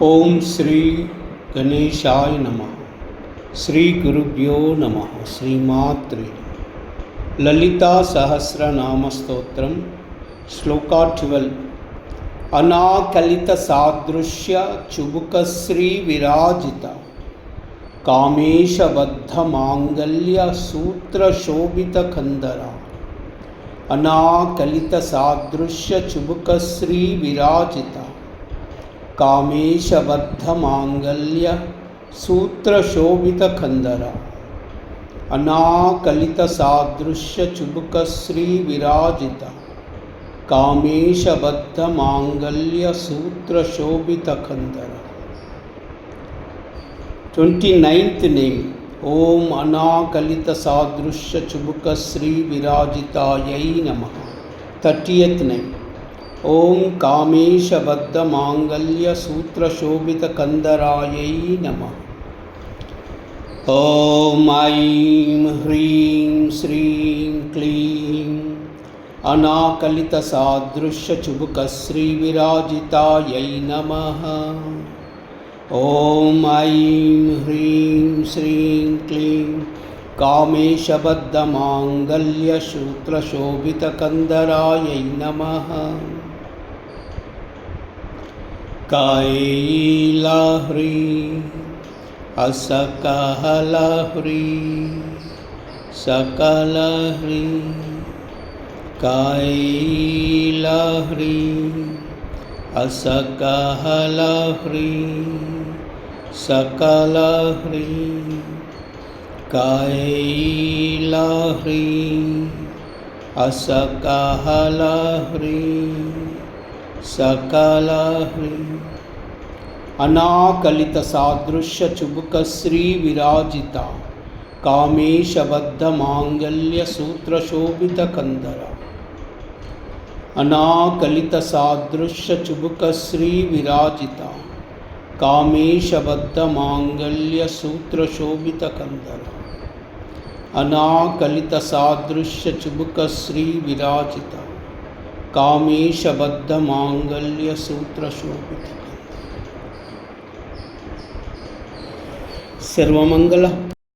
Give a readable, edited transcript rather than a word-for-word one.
ओम श्री गणेशाय नमः। श्री गुरुभ्यो नमः। श्रीमात्रे ललिता सहस्रनाम स्तोत्रम श्लोका 12। अनाकलित सादृश्य चुबुकश्री विराजिता कामेशबद्ध मांगल्य सूत्र शोभित खंदरा। अनाकलित सादृश्य चुबुकश्री विराजिता कामेशबद्ध मांगल्य सूत्र शोभित खंदरा। अनाकलित सादृश्य चुबुकश्री विराजिता कामेशबद्ध मांगल्य सूत्र शोभित खंदरा। 29th नेम ओम अनाकलित सादृश्य चुबुकश्री विराजितायै नमः। 30th नेम ओम कामेशबद्ध मांगल्य सूत्र शोभित कंदरायै नमः। ओम ऐं ह्रीं श्रीं क्लीं अनाकलित सादृश्य चुबुकश्री विराजितायै नमः। ओम ऐं ह्रीं श्रीं क्लीं कामेशबद्ध मांगल्य सूत्र शोभित कंदरायै नमः। कैलाह्री असकलह्री सकलह्री कैलाह्री असकलह्री सकलह्री कैलाह्री असकलह्री सकलह्री। अनाकलित सादृश्य चुबुकश्री विराजिता कामेशबद्ध मांगल्य सूत्र शोभित कंदरा। अनाकलित सादृश्य चुबुकश्री विराजिता कामेशबद्ध मांगल्य सूत्र शोभित कंदरा। अनाकलित सादृश्य चुबुकश्री विराजिता कामेशबद्ध मांगल्य सूत्र शोभित। सर्वमंगल